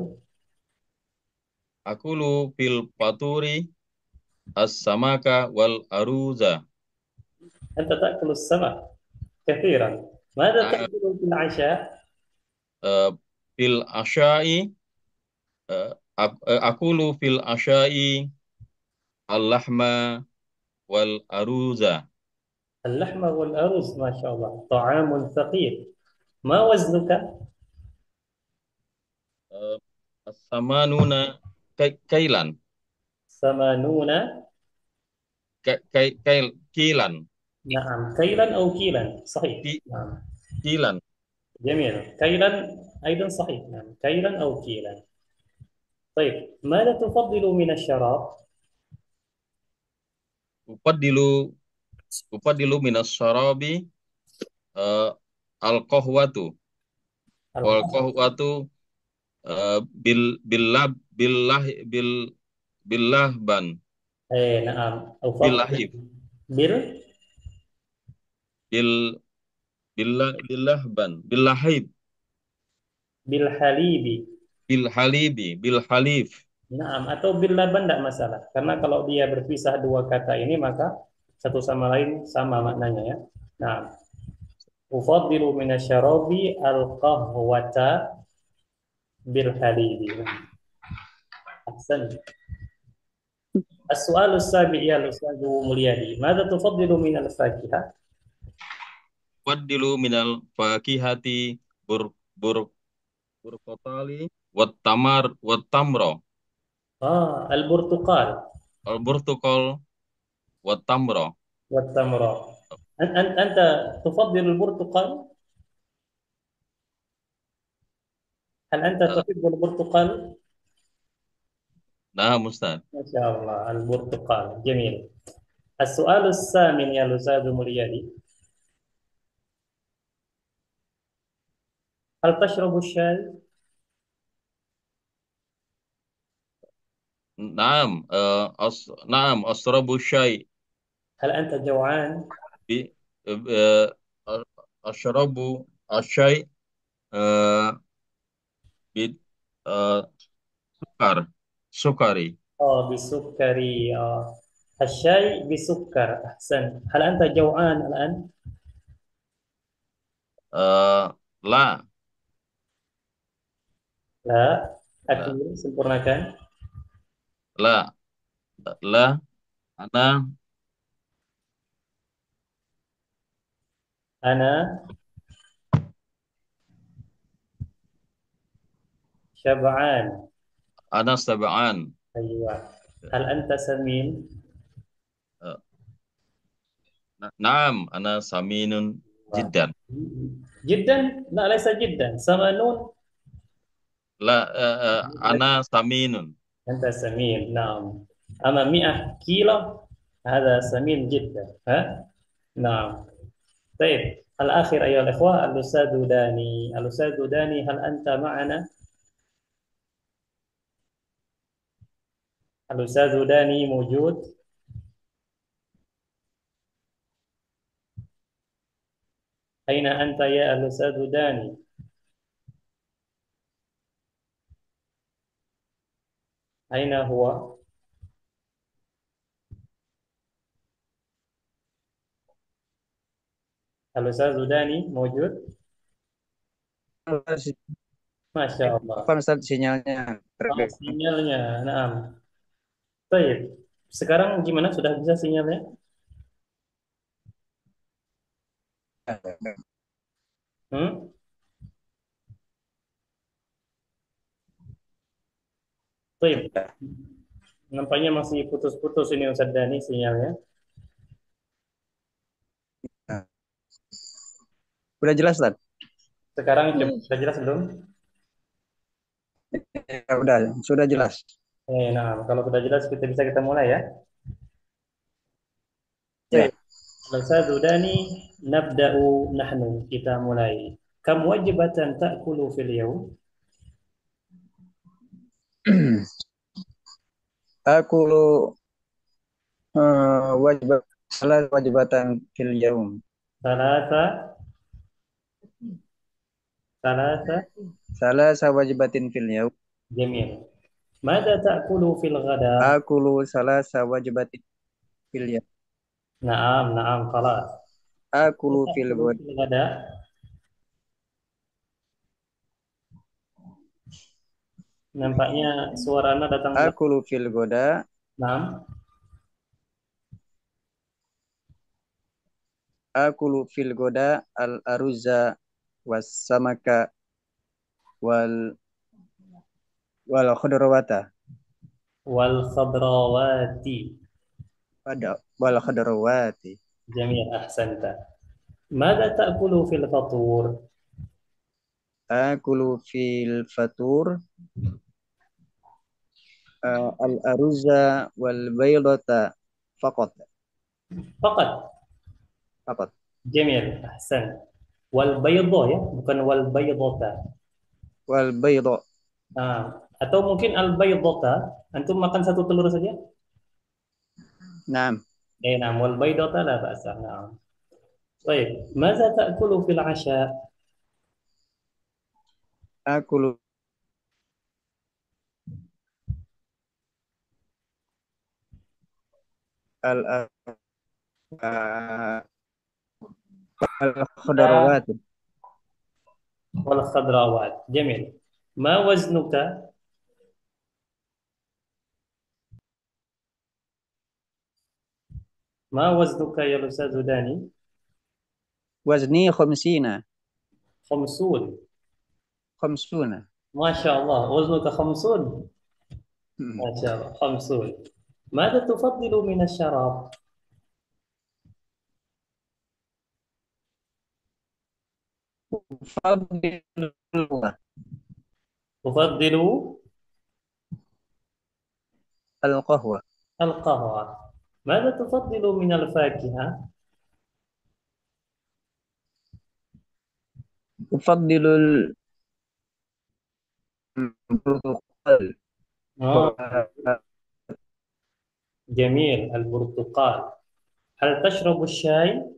[SPEAKER 4] Akulu fil paturi as-samaka wal aruza.
[SPEAKER 1] أنت تأكل السمك كثيرا. ماذا
[SPEAKER 4] Ah,
[SPEAKER 1] تأكل في العشاء؟
[SPEAKER 4] fil asyai akulu fil asyai al-lahma wal aruza.
[SPEAKER 1] اللحمة والأرز ما شاء الله طعام ثقيل. ما وزنك؟
[SPEAKER 4] Eh, As-samanuna kailan.
[SPEAKER 1] 80.
[SPEAKER 4] Kilan.
[SPEAKER 1] نعم كيلا أو كيلا صحيح.
[SPEAKER 4] Ki-
[SPEAKER 1] نعم
[SPEAKER 4] Kilan.
[SPEAKER 1] جميل. كيلا أيضا صحيح، نعم، كيلا أو كيلا. طيب، ماذا تفضل من الشراب؟
[SPEAKER 4] Upadilu upadilu minas syarabi eh, al-qahwatu wal
[SPEAKER 1] القهوة.
[SPEAKER 4] qahwatu bil billah billah bil billahban
[SPEAKER 1] نعم، أفضل
[SPEAKER 4] billahib
[SPEAKER 1] بال
[SPEAKER 4] bil billahban billahib
[SPEAKER 1] بالحليب.
[SPEAKER 4] bil halibi bil halif.
[SPEAKER 1] Naam, atau bil laban tidak masalah. Karena kalau dia berpisah dua kata ini maka satu sama lain sama maknanya ya. Nah, ufaddilu minasyarabi al-qahwata bil halibi. Ahsan. السؤال السابع يا الأستاذ مليادي، ماذا تفضل من الفاكهة؟
[SPEAKER 4] Fadilu minal fakihati bur bur burkotali wat tamar wat tamro
[SPEAKER 1] البرتقال
[SPEAKER 4] al burtukol wat tamro.
[SPEAKER 1] والتمر. أنت تفضل البرتقال؟ هل أنت
[SPEAKER 4] Eh,
[SPEAKER 1] تحب البرتقال؟
[SPEAKER 4] nah Ustaz.
[SPEAKER 1] ما شاء الله، البرتقال جميل. السؤال الثامن يا الأستاذ مليادي، هل تشرب الشاي؟
[SPEAKER 4] Naam, naam, asrabu syai
[SPEAKER 1] هل أنت جوعان؟
[SPEAKER 4] bi eh, asrabu asyai eh, bi eh, sukar sukari.
[SPEAKER 1] بسكري. الشاي بسكر. أحسن. هل أنت جوعان الآن؟
[SPEAKER 4] La
[SPEAKER 1] لا.
[SPEAKER 4] la
[SPEAKER 1] أكمل، sempurnakan.
[SPEAKER 4] la la ana
[SPEAKER 1] أنا شبعان.
[SPEAKER 4] ana sab'an.
[SPEAKER 1] أيوة. هل أنت سمين؟
[SPEAKER 4] Eh, naam, ana saminun jiddan.
[SPEAKER 1] جدا؟ لا، ليس جدا، سمنون.
[SPEAKER 4] La ana saminun.
[SPEAKER 1] أنت سمين، نعم. أما 100 كيلو هذا سمين جدا، ها؟ نعم. طيب، الآخر أيها الإخوة، الأستاذ داني. الأستاذ داني، هل أنت معنا؟ الأستاذ داني موجود؟ أين أنت يا الأستاذ داني؟ أين هو؟ الأستاذ داني موجود؟ ما شاء الله.
[SPEAKER 3] Kapan Ustaz sinyalnya?
[SPEAKER 1] Sinyalnya, nah. Baik. Sekarang gimana? Sudah bisa sinyalnya? Hmm? Baik. Nampaknya masih putus-putus ini Ustaz Dani sinyalnya.
[SPEAKER 3] Udah jelas, Ustaz?
[SPEAKER 1] Sekarang sudah jelas belum?
[SPEAKER 3] Ya, udah, sudah jelas.
[SPEAKER 1] Nah, kalau sudah jelas kita mulai ya.
[SPEAKER 3] Ya.
[SPEAKER 1] Baik. Ustaz Dani, nabda'u nahnu. Kita mulai. Kam wajibatan ta'kulu fil yawm?
[SPEAKER 3] Aku wajib salah wajibatan fil yaum.
[SPEAKER 1] Salasa, salasa.
[SPEAKER 3] Salah wajibatin fil yaum.
[SPEAKER 1] Jamil. Mada ta'kulu fil ghada?
[SPEAKER 3] Aku salah wajibatin fil yaum.
[SPEAKER 1] Naam, naam, khalas.
[SPEAKER 3] Aku fil
[SPEAKER 1] Ta'kulu fil ghada? Nampaknya suara Anda datang
[SPEAKER 3] Aku fil goda.
[SPEAKER 1] Naam.
[SPEAKER 3] Aku fil goda al aruza was samaka wal khudrawata.
[SPEAKER 1] Wal khadrawati.
[SPEAKER 3] Ada wal khudrawati.
[SPEAKER 1] Jamil, ahsanta. Mada ta'kulu fil fatur?
[SPEAKER 3] akulu fil fatur al-aruzza wal baydata faqat.
[SPEAKER 1] Faqat.
[SPEAKER 3] Faqat.
[SPEAKER 1] Jamil. Ahsan. Wal bayda ya, bukan wal baydata.
[SPEAKER 3] Wal bayda.
[SPEAKER 1] Ah, atau mungkin al baydata, antum makan satu telur saja?
[SPEAKER 3] Naam.
[SPEAKER 1] نعم والبيضة لا بأس نعم. طيب ماذا تأكل في العشاء؟
[SPEAKER 3] Akulu al al-khadarawat.
[SPEAKER 1] والخضروات جميل. ما وزنك؟ ما وزنك يا أستاذ داني؟
[SPEAKER 3] Wazni khamsina.
[SPEAKER 1] 50.
[SPEAKER 3] Khamsuna.
[SPEAKER 1] ما شاء الله وزنك 50.
[SPEAKER 3] Hmm.
[SPEAKER 1] ما شاء الله 50. ماذا تفضل من الشراب؟
[SPEAKER 3] Fadlullah.
[SPEAKER 1] تفضل
[SPEAKER 3] Al-qahwa.
[SPEAKER 1] القهوة. ماذا تفضل من الفاكهة؟
[SPEAKER 3] Ufaddilul burtuqal.
[SPEAKER 1] آه جميل البرتقال. هل تشرب الشاي؟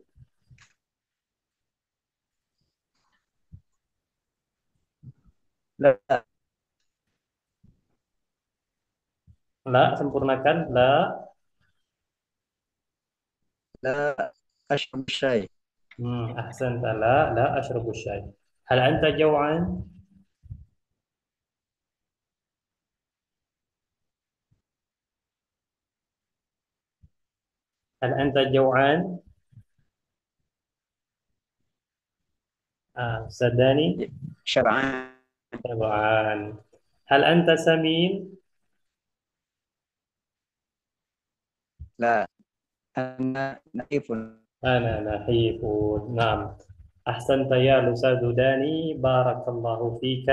[SPEAKER 3] La,
[SPEAKER 1] لا sempurnakan لا.
[SPEAKER 3] la ashrabu syai.
[SPEAKER 1] أحسنت لا لا أشرب الشاي. هل أنت جوعان؟ هل أنت جوعان؟ صدقني
[SPEAKER 3] Syar'an.
[SPEAKER 1] طبعا. هل أنت سمين؟
[SPEAKER 3] La, ana naifun.
[SPEAKER 1] أنا نحيف. نعم. أحسنت يا أستاذ داني، بارك الله فيك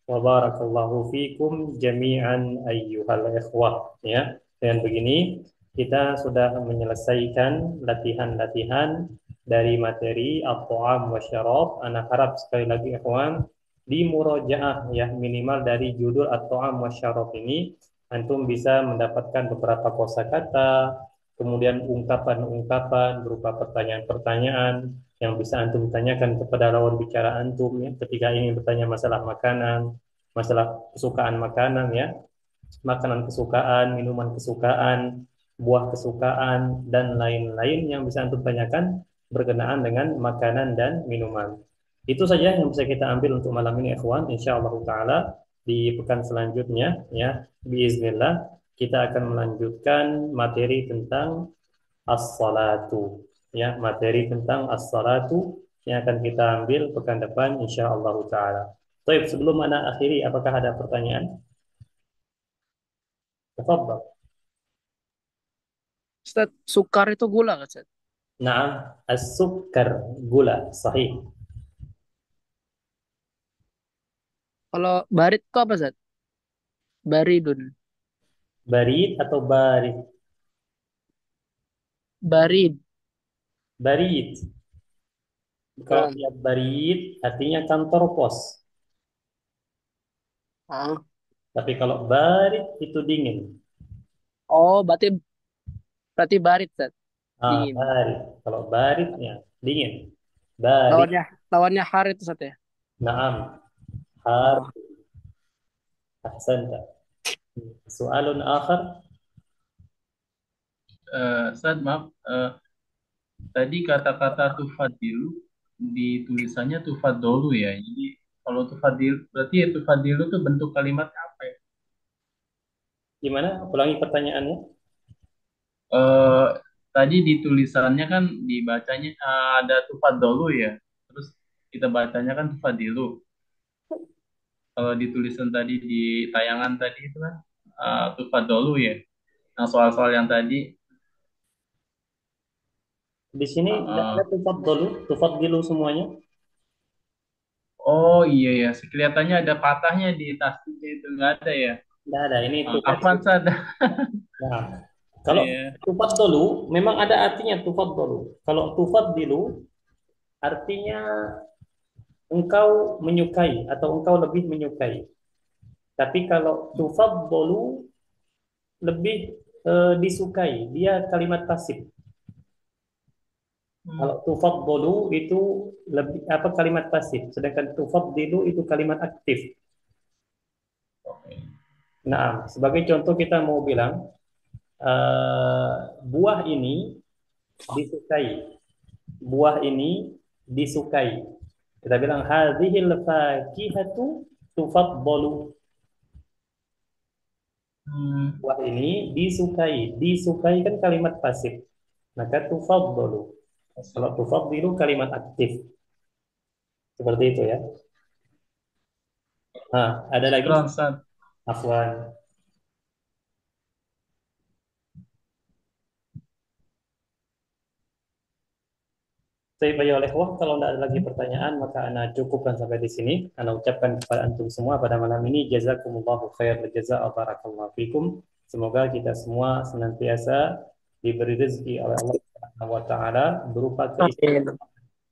[SPEAKER 1] وبارك الله فيكم جميعا أيها الإخوة. Ya, dengan begini kita sudah menyelesaikan latihan-latihan dari materi at-ta'am wa syarab. Anak harap sekali lagi ikhwan di murojaah ya, minimal dari judul at-ta'am wa syarab ini antum bisa mendapatkan beberapa kosakata, kemudian ungkapan-ungkapan berupa pertanyaan-pertanyaan yang bisa antum tanyakan kepada lawan bicara antum ya, ketika ingin bertanya masalah makanan, masalah kesukaan makanan ya, makanan kesukaan, minuman kesukaan, buah kesukaan dan lain-lain yang bisa antum tanyakan berkenaan dengan makanan dan minuman. Itu saja yang bisa kita ambil untuk malam ini ikhwan. Insyaallah taala di pekan selanjutnya ya, biiznillah kita akan melanjutkan materi tentang as-salatu ya, materi tentang as-salatu yang akan kita ambil pekan depan insyaallah taala. Baik, sebelum ana akhiri, apakah ada pertanyaan? Tafadhal.
[SPEAKER 5] Ustaz, sukar itu gula kan, Ustaz?
[SPEAKER 1] Naam, as-sukkar, gula, sahih.
[SPEAKER 5] Kalau barit itu apa, Ustaz? Baridun.
[SPEAKER 1] Barid atau barid?
[SPEAKER 5] Barid.
[SPEAKER 1] Barid. Kalau
[SPEAKER 5] Oh.
[SPEAKER 1] dia barid artinya kantor pos.
[SPEAKER 5] Ah.
[SPEAKER 1] Tapi kalau barid itu dingin.
[SPEAKER 5] Oh, berarti barit, Ustaz. Dingin.
[SPEAKER 1] Barid. Kalau baridnya dingin. Barid.
[SPEAKER 5] Lawannya harit, Ustaz ya.
[SPEAKER 1] Naam. Har.
[SPEAKER 5] Oh.
[SPEAKER 1] Ahsanta. Soalun akhar.
[SPEAKER 2] Ustaz, maaf, tadi kata-kata tufadilu di tulisannya tufadolu ya. Jadi kalau tufadil berarti ya tufadilu itu bentuk kalimatnya apa ya?
[SPEAKER 1] Gimana? Ulangi pertanyaannya.
[SPEAKER 2] Eh, Tadi di tulisannya kan dibacanya ada tufadolu ya. Terus kita bacanya kan tufadilu. Kalau di tulisan tadi di tayangan tadi itu kan tufadolu ya. Nah, soal-soal yang tadi
[SPEAKER 1] Di sini
[SPEAKER 2] uh,
[SPEAKER 1] tidak tufaddalu, tufaddilu semuanya.
[SPEAKER 2] Oh iya ya, kelihatannya ada patahnya di tasnya itu nggak ada ya.
[SPEAKER 1] Tidak ada. Ini
[SPEAKER 2] Avanza ada.
[SPEAKER 1] Nah, kalau
[SPEAKER 2] Iya.
[SPEAKER 1] tufat dulu memang ada artinya tufat dulu. Kalau tufat dulu artinya engkau menyukai atau engkau lebih menyukai. Tapi kalau tufat dulu lebih disukai. Dia kalimat pasif. Kalau
[SPEAKER 2] Hmm,
[SPEAKER 1] tufat dulu itu lebih apa kalimat pasif. Sedangkan tufat dulu itu kalimat aktif.
[SPEAKER 2] oke.
[SPEAKER 1] Nah, sebagai contoh kita mau bilang eh, buah ini disukai. Buah ini disukai. Kita bilang hadhil fakihatu tufaddalu.
[SPEAKER 2] Hmm,
[SPEAKER 1] Buah ini disukai. Disukai kan kalimat pasif. Maka tufaddalu. Kalau
[SPEAKER 2] asik.
[SPEAKER 1] tufaddilu kalimat aktif. Seperti itu ya. Nah, ada lagi
[SPEAKER 2] Syukran, Ustaz.
[SPEAKER 1] afwan. Saya ya oleh Allah, kalau tidak ada lagi pertanyaan, maka Ana cukupkan sampai di sini. Ana ucapkan kepada antum semua pada malam ini, jazakumullahu khair jazaa barakallahu fikum. Semoga kita semua senantiasa diberi rezeki oleh Allah Subhanahu wa taala berupa
[SPEAKER 5] Amin.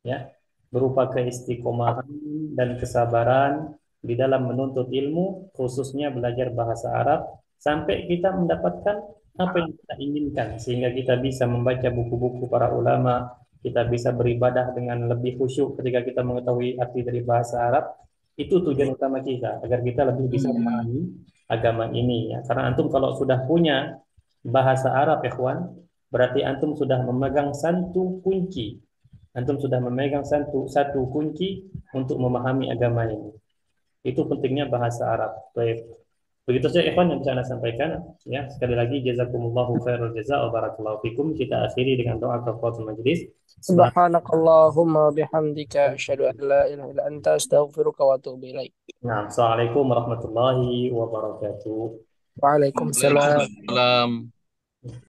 [SPEAKER 1] ya, berupa keistiqomahan dan kesabaran di dalam menuntut ilmu, khususnya belajar bahasa Arab, sampai kita mendapatkan apa yang kita inginkan, sehingga kita bisa membaca buku-buku para ulama, kita bisa beribadah dengan lebih khusyuk ketika kita mengetahui arti dari bahasa Arab. Itu tujuan utama kita, agar kita lebih bisa
[SPEAKER 2] Hmm,
[SPEAKER 1] memahami agama ini. Ya. Karena antum kalau sudah punya bahasa Arab, ya kawan, berarti antum sudah memegang satu kunci. Antum sudah memegang satu kunci untuk memahami agama ini. Itu pentingnya bahasa Arab. Baik. Begitu saja ikhwan yang bisa Anda sampaikan. Ya, sekali lagi jazakumullahu khairul jaza wa barakallahu fikum. Kita akhiri dengan doa kafaratul majlis. Subhanallah.
[SPEAKER 5] Subhanakallahumma bihamdika asyhadu an la ilaha illa anta astaghfiruka wa atubu ilaik.
[SPEAKER 1] Nah, Assalamualaikum warahmatullahi wabarakatuh.
[SPEAKER 5] Waalaikumsalam.
[SPEAKER 4] Waalaikumsalam.